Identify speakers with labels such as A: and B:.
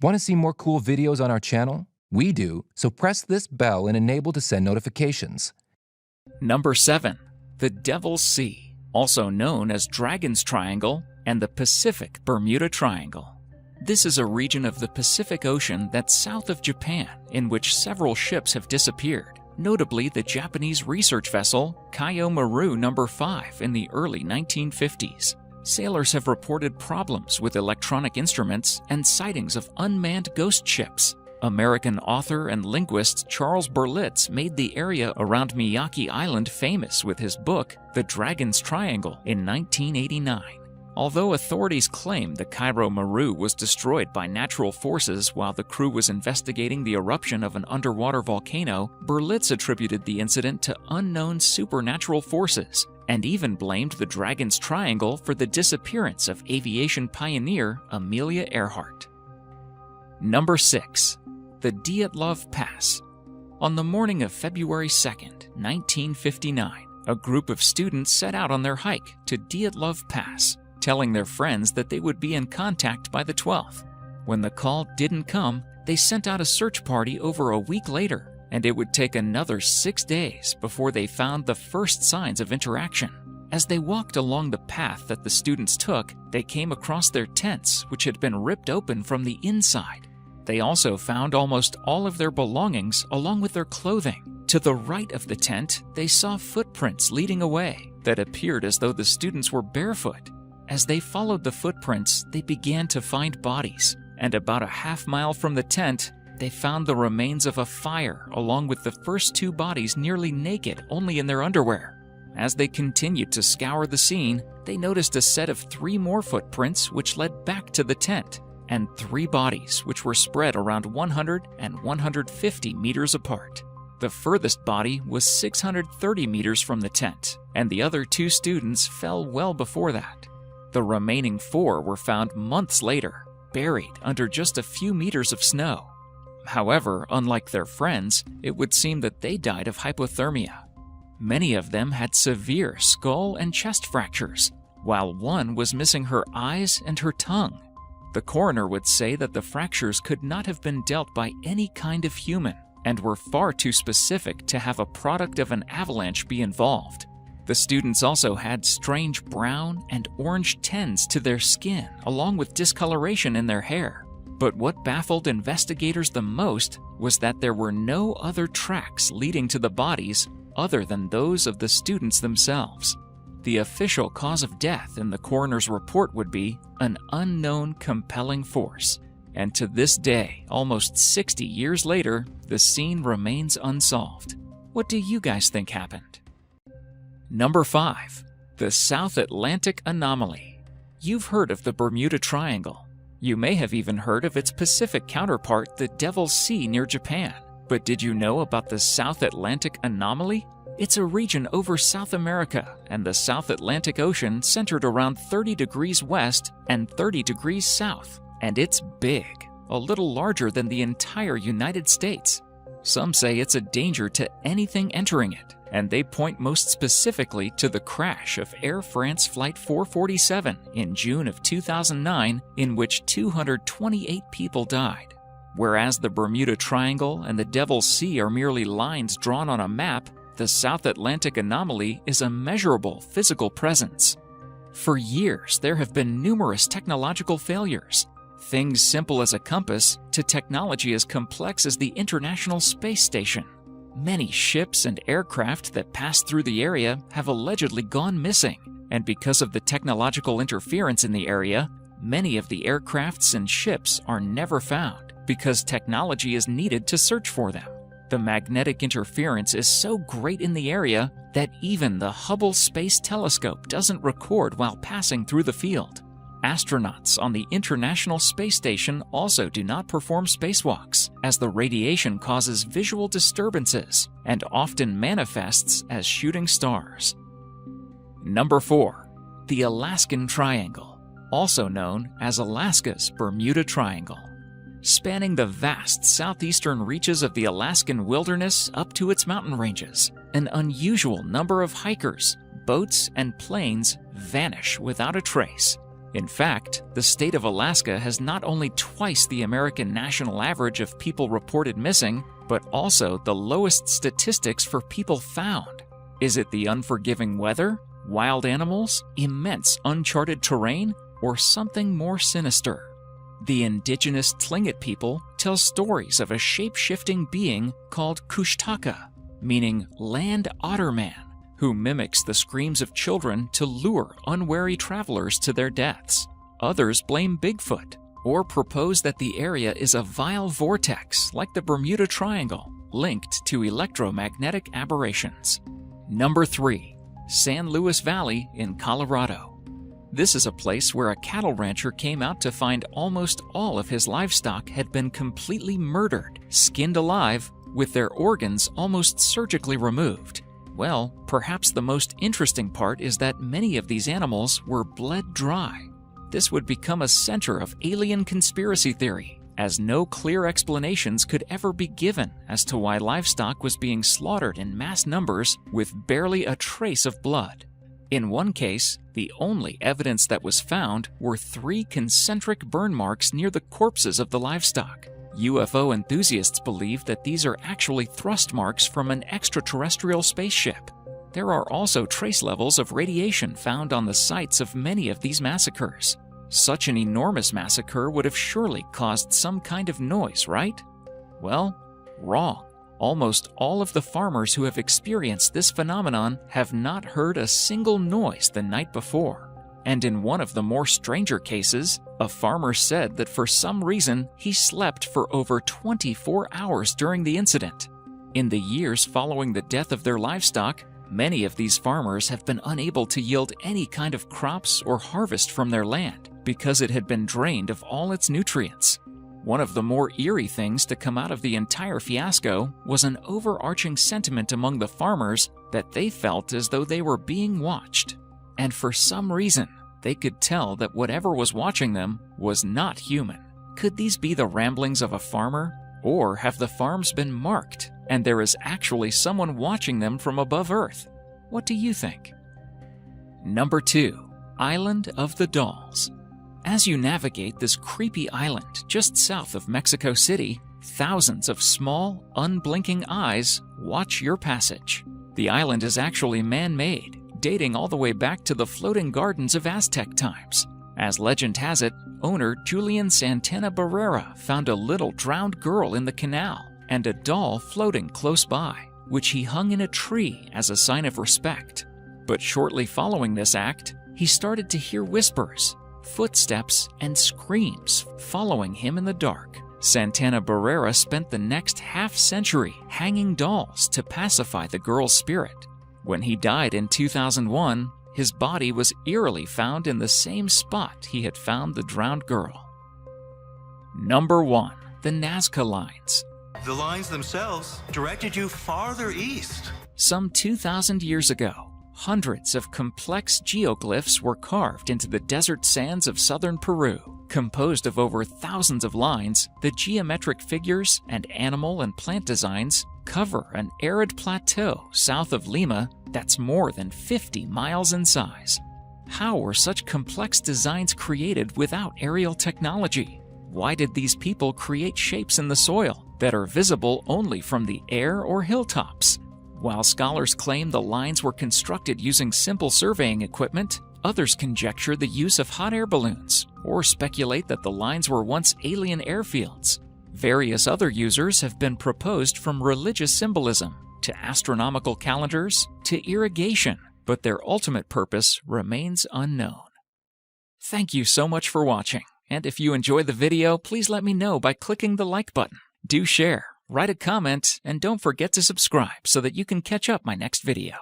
A: Want to see more cool videos on our channel? We do, so press this bell and enable to send notifications.
B: Number 7. The Devil's Sea, also known as Dragon's Triangle and the Pacific Bermuda Triangle. This is a region of the Pacific Ocean that's south of Japan in which several ships have disappeared, notably the Japanese research vessel Kaio Maru No. 5 in the early 1950s. Sailors have reported problems with electronic instruments and sightings of unmanned ghost ships. American author and linguist Charles Berlitz made the area around Miyake Island famous with his book, The Dragon's Triangle, in 1989. Although authorities claim the Kaio Maru was destroyed by natural forces while the crew was investigating the eruption of an underwater volcano, Berlitz attributed the incident to unknown supernatural forces and even blamed the Dragon's Triangle for the disappearance of aviation pioneer Amelia Earhart. Number 6. The Dyatlov Pass. On the morning of February 2nd, 1959, a group of students set out on their hike to Dyatlov Pass, telling their friends that they would be in contact by the 12th. When the call didn't come, they sent out a search party over a week later, and it would take another 6 days before they found the first signs of interaction. As they walked along the path that the students took, they came across their tents, which had been ripped open from the inside. They also found almost all of their belongings along with their clothing. To the right of the tent, they saw footprints leading away that appeared as though the students were barefoot. As they followed the footprints, they began to find bodies, and about a half-mile from the tent, they found the remains of a fire along with the first 2 bodies nearly naked, only in their underwear. As they continued to scour the scene, they noticed a set of 3 more footprints which led back to the tent, and 3 bodies which were spread around 100 and 150 meters apart. The furthest body was 630 meters from the tent, and the other 2 students fell well before that. The remaining 4 were found months later, buried under just a few meters of snow. However, unlike their friends, it would seem that they died of hypothermia. Many of them had severe skull and chest fractures, while one was missing her eyes and her tongue. The coroner would say that the fractures could not have been dealt by any kind of human and were far too specific to have a product of an avalanche be involved. The students also had strange brown and orange tints to their skin, along with discoloration in their hair. But what baffled investigators the most was that there were no other tracks leading to the bodies other than those of the students themselves. The official cause of death in the coroner's report would be an unknown compelling force. And to this day, almost 60 years later, the scene remains unsolved. What do you guys think happened? Number 5. The South Atlantic Anomaly. You've heard of the Bermuda Triangle. You may have even heard of its Pacific counterpart, the Devil's Sea near Japan. But did you know about the South Atlantic Anomaly? It's a region over South America and the South Atlantic Ocean centered around 30 degrees west and 30 degrees south. And it's big, a little larger than the entire United States. Some say it's a danger to anything entering it, and they point most specifically to the crash of Air France Flight 447 in June of 2009, in which 228 people died. Whereas the Bermuda Triangle and the Devil's Sea are merely lines drawn on a map, the South Atlantic Anomaly is a measurable physical presence. For years, there have been numerous technological failures. Things simple as a compass to technology as complex as the International Space Station. Many ships and aircraft that pass through the area have allegedly gone missing, and because of the technological interference in the area, many of the aircrafts and ships are never found because technology is needed to search for them. The magnetic interference is so great in the area that even the Hubble Space Telescope doesn't record while passing through the field. Astronauts on the International Space Station also do not perform spacewalks, as the radiation causes visual disturbances and often manifests as shooting stars. Number 4. The Alaskan Triangle, also known as Alaska's Bermuda Triangle. Spanning the vast southeastern reaches of the Alaskan wilderness up to its mountain ranges, an unusual number of hikers, boats, and planes vanish without a trace. In fact, the state of Alaska has not only twice the American national average of people reported missing, but also the lowest statistics for people found. Is it the unforgiving weather, wild animals, immense uncharted terrain, or something more sinister? The indigenous Tlingit people tell stories of a shape-shifting being called Kushtaka, meaning land otter man, who mimics the screams of children to lure unwary travelers to their deaths. Others blame Bigfoot, or propose that the area is a vile vortex like the Bermuda Triangle, linked to electromagnetic aberrations. Number 3. San Luis Valley in Colorado. This is a place where a cattle rancher came out to find almost all of his livestock had been completely murdered, skinned alive, with their organs almost surgically removed. Well, perhaps the most interesting part is that many of these animals were bled dry. This would become a center of alien conspiracy theory, as no clear explanations could ever be given as to why livestock was being slaughtered in mass numbers with barely a trace of blood. In one case, the only evidence that was found were 3 concentric burn marks near the corpses of the livestock. UFO enthusiasts believe that these are actually thrust marks from an extraterrestrial spaceship. There are also trace levels of radiation found on the sites of many of these massacres. Such an enormous massacre would have surely caused some kind of noise, right? Well, wrong. Almost all of the farmers who have experienced this phenomenon have not heard a single noise the night before. And in one of the more stranger cases, a farmer said that for some reason he slept for over 24 hours during the incident. In the years following the death of their livestock, many of these farmers have been unable to yield any kind of crops or harvest from their land because it had been drained of all its nutrients. One of the more eerie things to come out of the entire fiasco was an overarching sentiment among the farmers that they felt as though they were being watched. And for some reason, they could tell that whatever was watching them was not human. Could these be the ramblings of a farmer? Or have the farms been marked and there is actually someone watching them from above Earth? What do you think? Number 2. Island of the Dolls. As you navigate this creepy island just south of Mexico City, thousands of small, unblinking eyes watch your passage. The island is actually man-made, dating all the way back to the floating gardens of Aztec times. As legend has it, owner Julian Santana Barrera found a little drowned girl in the canal and a doll floating close by, which he hung in a tree as a sign of respect. But shortly following this act, he started to hear whispers, footsteps, and screams following him in the dark. Santana Barrera spent the next half-century hanging dolls to pacify the girl's spirit. When he died in 2001, his body was eerily found in the same spot he had found the drowned girl. Number 1. The Nazca Lines.
C: The lines themselves directed you farther east.
B: Some 2,000 years ago, hundreds of complex geoglyphs were carved into the desert sands of southern Peru. Composed of over thousands of lines, the geometric figures and animal and plant designs cover an arid plateau south of Lima that's more than 50 miles in size. How were such complex designs created without aerial technology? Why did these people create shapes in the soil that are visible only from the air or hilltops? While scholars claim the lines were constructed using simple surveying equipment, others conjecture the use of hot air balloons or speculate that the lines were once alien airfields. Various other users have been proposed, from religious symbolism to astronomical calendars to irrigation, but their ultimate purpose remains unknown. Thank you so much for watching, and if you enjoyed the video, please let me know by clicking the like button. Do share, write a comment, and don't forget to subscribe so that you can catch up my next video.